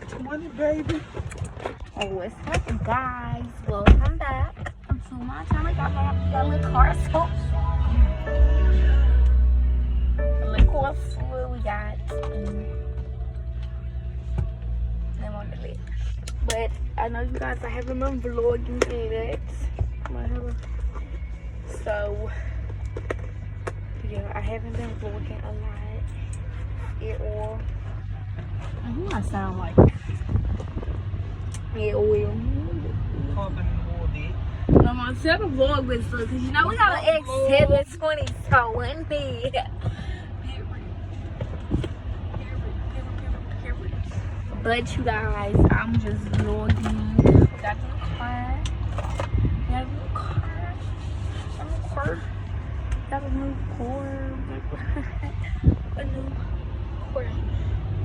20, baby. Oh, what's up, guys? Welcome back to my channel. Got a little car soap. A little car food we got. Them on the list. But I know you guys, I haven't been vlogging yet. So, yeah, I haven't been vlogging a lot at all. Who I sound like? Yeah, well. No, I'm trying to vlog with stuff because you know we got an X720 towing here. But you guys, I'm just vlogging. We got the new car. We got a new car. Got a new car. A new car.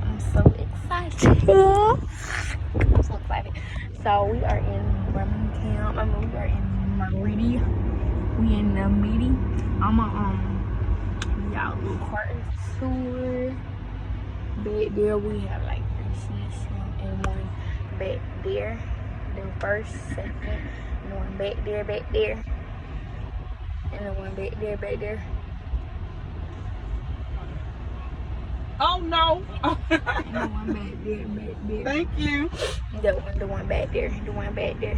I'm so excited. I'm so excited. So we are in Birmingham. I mean, we are in Meridian. We in the meeting. I'm gonna y'all a little car tour. Back there we have like 3 seats and one back there. Then first, second, and one back there, and then one back there. Oh no! And the one back there. Thank you. The one back there. The one back there.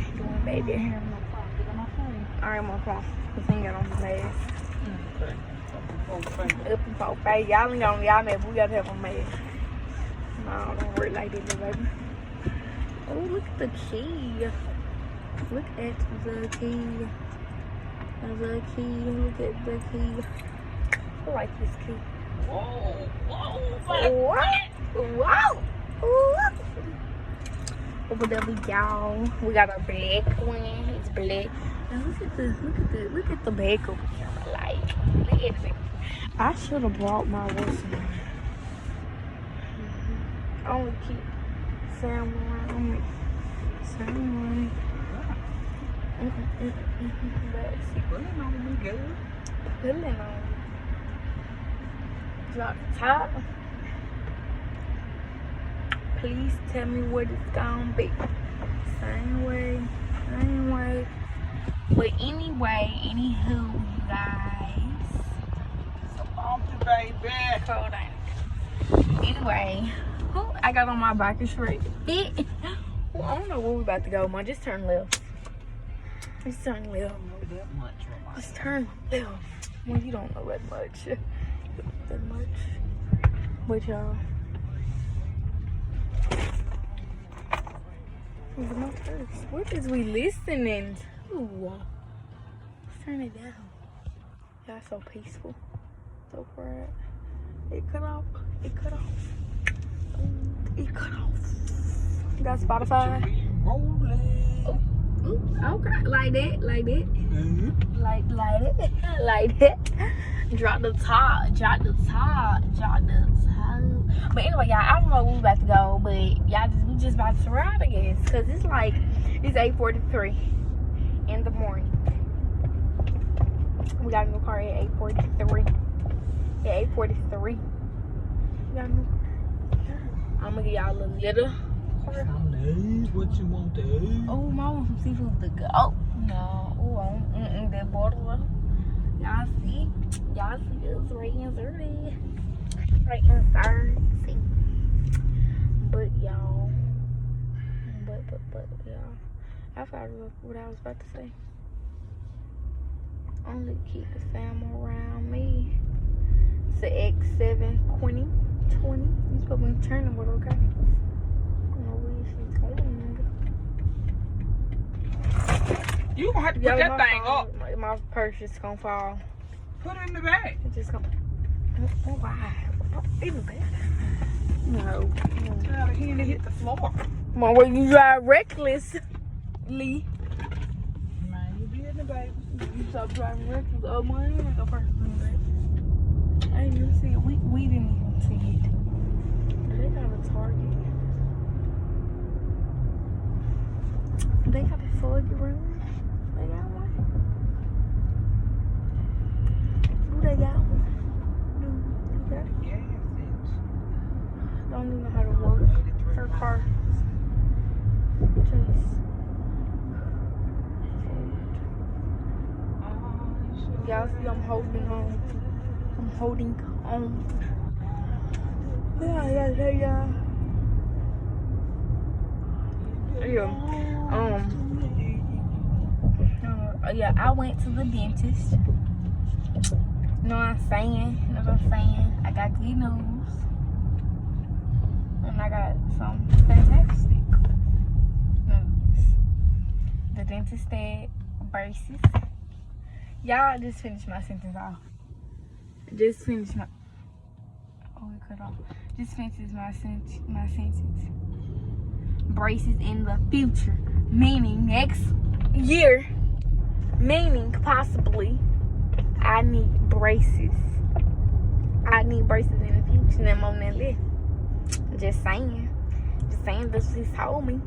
Alright, my phone. Cause he ain't got on his mask. Up and poke face. Y'all ain't gonna y'all maybe we gotta have a mask. No, don't work like this, baby. Oh, look at the key. Look at the key. Look at the key. I like this key. Whoa. Wow. Over there we go. We got our black one. It's black. And look at the back over here. Like, look at it. I should have brought my washing. I only keep Sam around me. Sam. Pulling on me good. Pulling on me. Drop the top. Please tell me what it's gonna be. Same way. But anyway, anywho, you guys. So on to baby. Hold on. Anyway, I got on my biker short fit. Well, I don't know where we about to go, man. Just turn left. Just turn left. Just turn left. Well, you don't know that much. But y'all. What is we listening to? Let's turn it down. Y'all so peaceful. So quiet. It cut off. You got Spotify? Oh, okay. Like that. Mm-hmm. Like that. Drop the top. But anyway, y'all, I don't know where we about to go, but y'all we just about to ride, I guess, cause it's 8:43 in the morning. We got a new car at 8:43. At 8:43. We got a new car. I'm gonna give y'all a little car. What you want to eat? Oh, I want some seafood to go. Oh, no. Oh, that bottle. Y'all see it's right inside. See. But y'all. I forgot what I was about to say. Only keep the fam around me. It's an X720. You supposed to be turning with, okay? I don't know where she's going. You gonna have to put that thing up. My purse is gonna fall. Put it in the bag. It's just gonna. Oh, why? In the bag? No. Try to hit the floor. Come on, when you drive recklessly. Man, you be in the baby. You stop driving reckless. Oh, my hand go first. I didn't even see it. We didn't even see it. They got a Target. They got a Target room. They got one. They got one. Don't even know how to work her car. holding on. I'm holding on. Yeah. Yeah, I went to the dentist. Know what I'm saying? I got good news. And I got some fantastic news. The dentist said braces. Y'all just finished my sentence off. Just finished my sentence. Braces in the future. Meaning next year. Meaning possibly I need braces. I need braces in the future. Them on that list. Just saying. That's what he told me.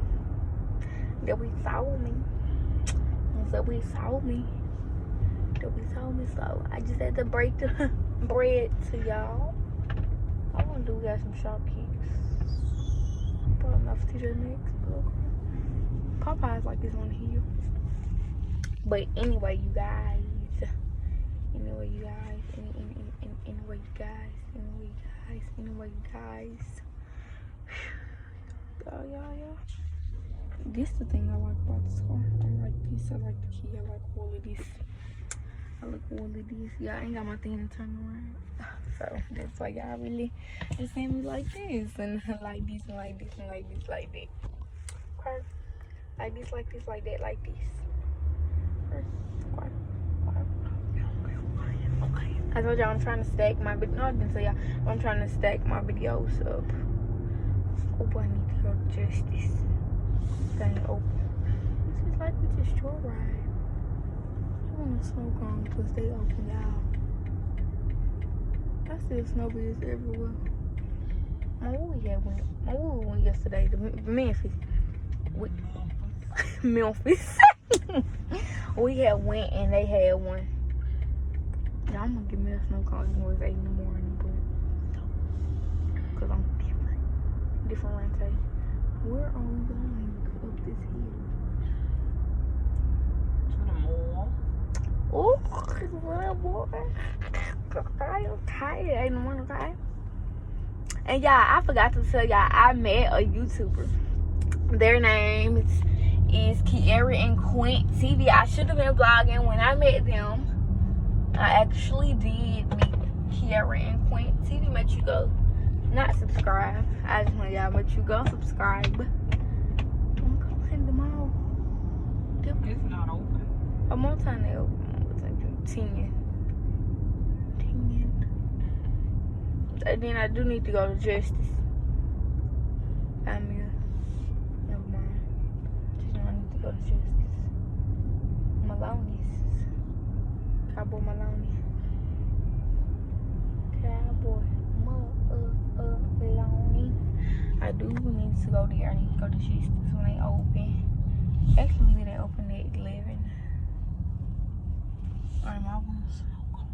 So I just had to break the bread to y'all. I want to do got some sharp kicks. Probably enough to TJ Maxx. Popeye's like this on the hill. But anyway, you guys. Yeah. This the thing I like about this car. I like this. I like the key. I like all of this. Yeah, I ain't got my thing to turn around. So that's why y'all really just see me like this and like this and like this and like this, like that. Okay. Like this, like that, like this. Okay. I told y'all I'm trying to stack my videos. No, I didn't tell y'all. I'm trying to stack my videos up. Oh, I need to go to Justice. Thing open. This is like we just short ride. I want to smoke on because they open, y'all. I see snowbeards everywhere. My woo went yesterday to Memphis. Memphis. We had went and they had one. Now I'm gonna give me a snow cone when it's 8 in the morning, but because I'm different rente. Where are we going up this hill? To the mall. Oh, well, boy. I'm tired. 8 in the morning, okay? And y'all, I forgot to tell y'all, I met a YouTuber. Their name is Kiara and Quint TV. I should have been vlogging when I met them. I actually did meet Kiara and Quint TV. Make you go, not subscribe. I just want y'all, make you go subscribe. I'm calling them all. It's not open. One more time they open. 10. And then I do need to go to Justice. Never mind. Just know I need to go to Justice. Maloney's. Cowboy Maloney. Maloney. I do need to go there. I need to go to Justice when they open. Actually, they open at 11. Alright, my one's snow cone.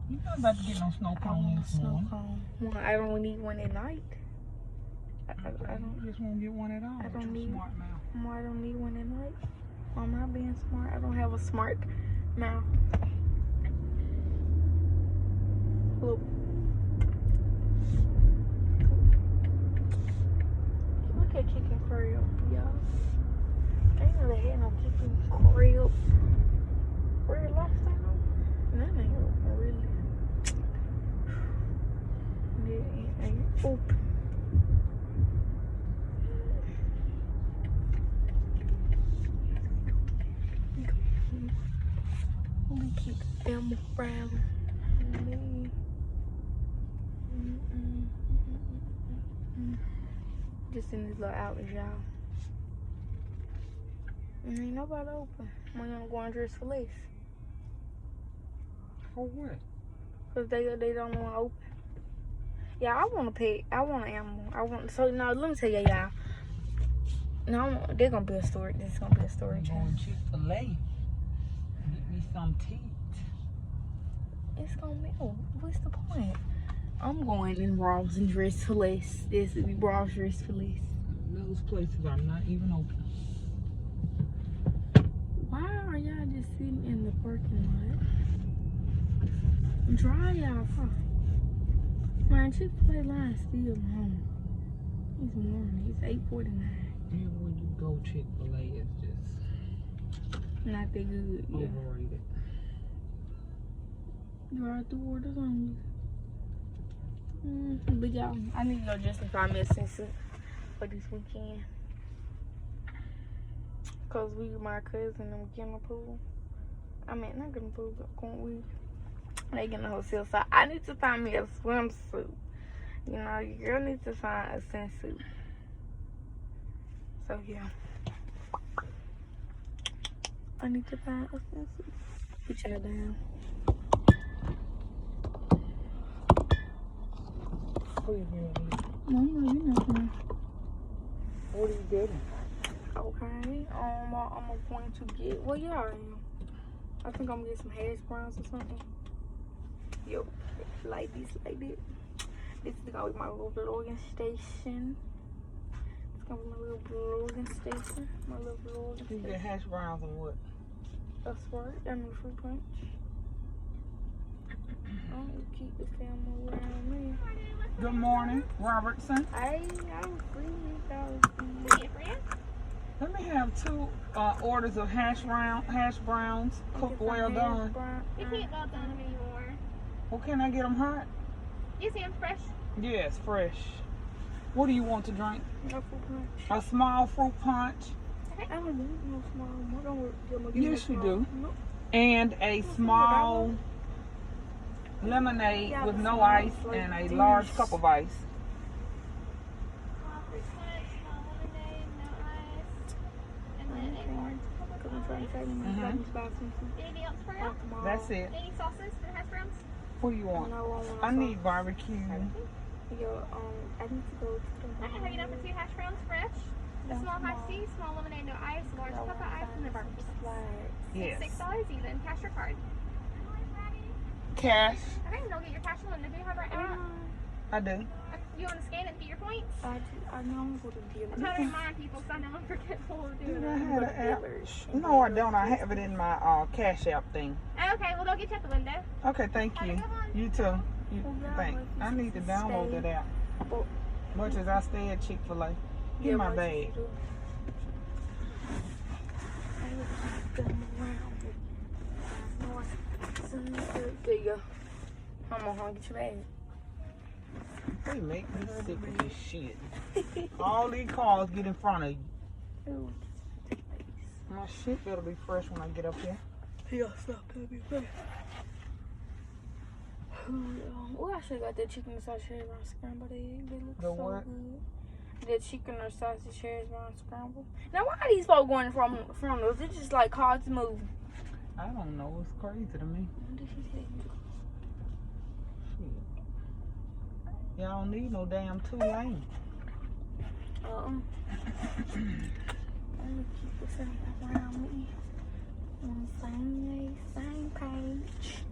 You not about to get no snow cone this morning. Well, I don't need one at night. I don't just won't get one at all. I don't need smart mouth. I don't need one at night. I'm not being smart. I don't have a smart mouth. Look. Look at chicken curry, y'all. I ain't never had no chicken curry. Where last time? That ain't open, really. It ain't open. We keep them around me. Just in this little outlet, y'all. And ain't nobody open. When I'm going to dress for less. For what? Because they don't want to open. Yeah, I want a pet. I want an animal. So, no, let me tell y'all. No, they're going to be a story. This is going to be a story. I'm going Chick-fil-A. Get me some teeth. It's going to be, what's the point? I'm going in Ross and dress for less. This would be Ross dress for less. Those places are not even open. Why are y'all just sitting in the parking lot? Dry y'all car. Man, Chick-fil-A line still long. It's morning. It's 8:49. And when you go Chick-fil-A, it's just Not that good. Yeah. overrated. Drive through orders only. But y'all, I need to go justify me a swimsuit for this weekend. Cause we, my cousin, and we getting a pool. I mean, not getting a pool, but we they getting a hotel. So I need to find me a swimsuit. You know, your girl needs to find a swimsuit. So yeah, I need to find a swimsuit. Put y'all down. Who you getting? No, you're not gonna. What are you getting? Okay, I'm going to get, well, yeah, I am. I think I'm gonna get some hash browns or something. Yo, like this, like that. This is gonna be my little vlogging station. It's gonna be my little vlogging station. My little vlogging You station. get hash browns and what? That's right, I mean fruit punch. I'm gonna keep the family around me. Good morning, Robertson. I'm free, Let me have 2 orders of hash browns, cooked well done. You can't go down them anymore. Well, can I get them hot? You see them fresh? Yes, fresh. What do you want to drink? No fruit punch. A small fruit punch I don't need no small one. Don't Yes, you do. No. and a small lemonade Yeah, with the no small ice like and a this. large cup of ice. Small fruit punch, small lemonade, no ice, and then a large cup of coffee. Anything else for you? That's it. Any sauces for hash browns? What do you want? No, I need barbecue. Yo, I need to go to the. I can have you down for 2 hash browns fresh. The small iced tea, small lemonade, no ice, large cup of ice, and the barbecue sauce. Yes. $6 even. Cash or card? Cash. Okay, and they'll get your cash on the do you have right now? I do. You want to scan it and get your points? I know I'm going to deal. I'm trying to remind people so I know I'm forgetful to do I it. had an app. No, I don't. I have it in my Cash App thing. Okay, well, they'll get you at the window. Okay, thank Have a you. good one. You too. Thanks. I need to download that app. Much as I stay at Chick-fil-A. Get my bag. There you go. I'm gonna get your bag. They make me sick of this shit. All these cars get in front of you. Ooh. My shit better be fresh when I get up here. Yeah, stop. That'll be fresh. Oh, I should got that chicken and sausage around scrambled egg. They look The so what? good. The chicken or sausage shares around scrambled. Now, why are these folks going from those? It's just like cards moving. I don't know. It's crazy to me. What did she say? Shit. Y'all don't need no damn 2 lane. I'm gonna keep the same around me. On the same page.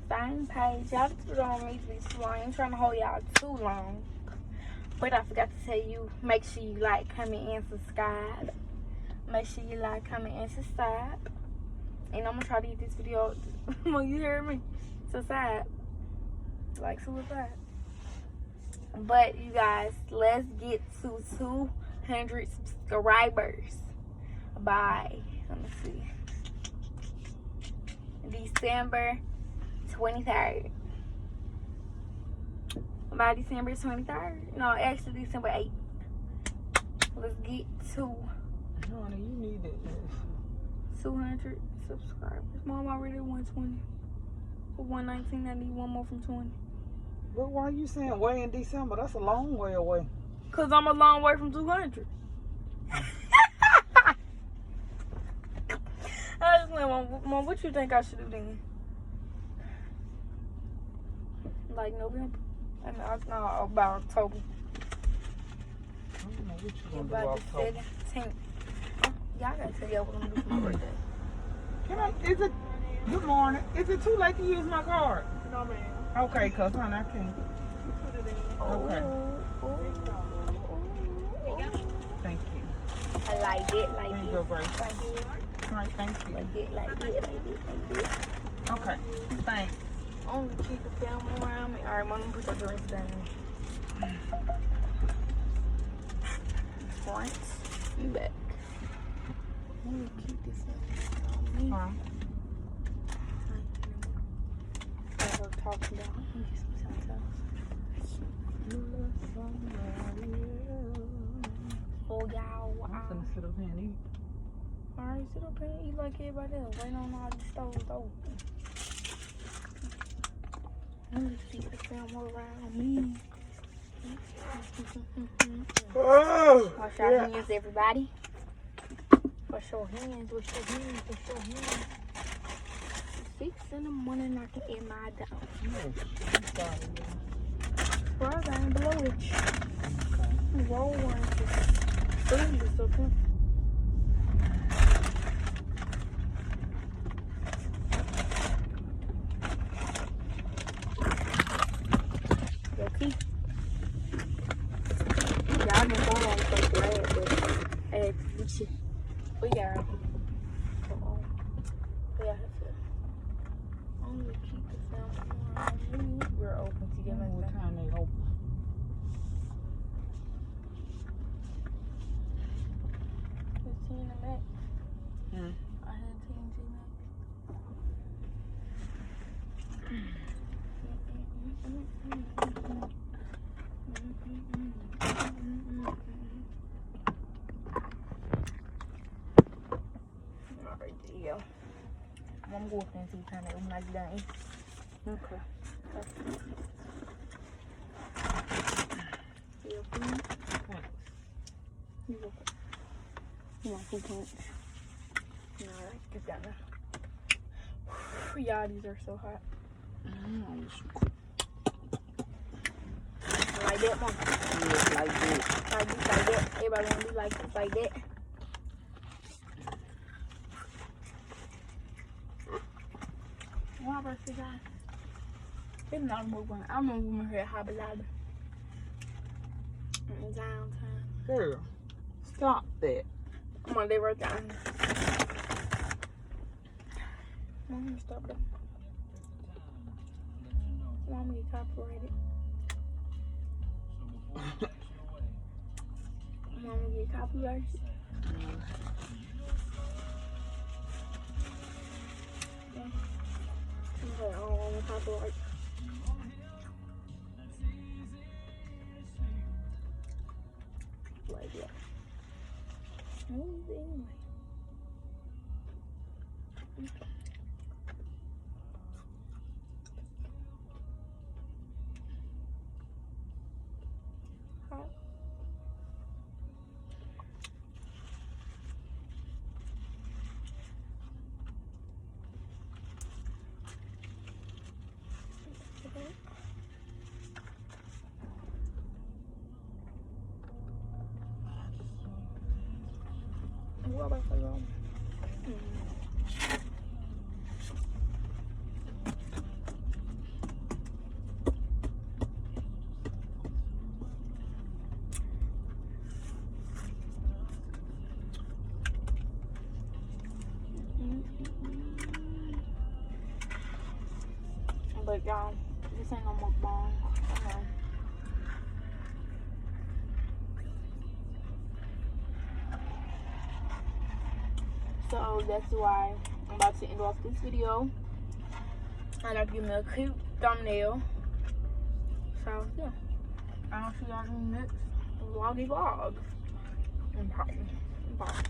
Same page. Y'all don't need to be too long. I ain't trying to hold y'all too long. But I forgot to tell you, make sure you like, comment, and subscribe. Make sure you like, comment, and subscribe. And I'm gonna try to get this video. You hear me? Subscribe. Like, subscribe. But you guys, let's get to 200 subscribers by, let me see, December 23rd. By December 23rd? No, actually December 8th. Let's get to Honey, you need it. 200 subscribers. Mom already 120. For 119, I need one more from 20. But why you saying way in December? That's a long way away. Cause I'm a long way from 200. I just went, Mom, what you think I should do then? Like November? I mean, no, about October. I don't know what you gonna do About the October. 17th. Y'all gotta tell y'all what I'm gonna do for my birthday. Is it, good morning. Is it too late to use my card? No, ma'am. Okay, cuz, honey, I can't. Okay. Thank you. I like it, like There you it. go, Grace. Like it, All right, thank you. like it, like it, like it, like it. Okay. Thanks. Only keep the film around me. Alright, Mom, put the dress down. Front and back. Only keep this film around me. As we're talking about, let me get some for y'all. I'm gonna sit up here and eat. Alright, sit up here and eat like everybody else. Waiting on all these stoves open. Let me keep the film around me. Wash your hands, everybody. Wash your hands, wash your hands, wash your hands. 6 in the morning, I can end my down. Well, I ain't below it. Roll one. Food is okay. Okay. Y'all been going on so glad that I had to get you. We got it. We got it. I'm gonna keep the film around me. We're open to get my What time they open? 15 in the back. Hmm. I had 10 in the back. Alright, there you go. I'm gonna go up there and see what time they open like that. Okay. You want some punch? Alright, get that now. Y'all, these are so hot. Like that, Mom. Yeah, like that. Like this, like that. Everybody wanna be like this, like that. What about this guy? It's not moving. I'm gonna move here, hobby lobby. Downtown. Girl, stop that. Come on, they right down. Mom, stop them. Mom, get copyrighted. Mom, get copyrighted. Yeah. Okay, I don't want copyright. Like that. Moving. Hot. What about the room? But y'all, this ain't no mukbang. So that's why I'm about to end off this video. I'd like to give me a cute thumbnail. So yeah, I'll see y'all in the next vloggy vlog. Bye.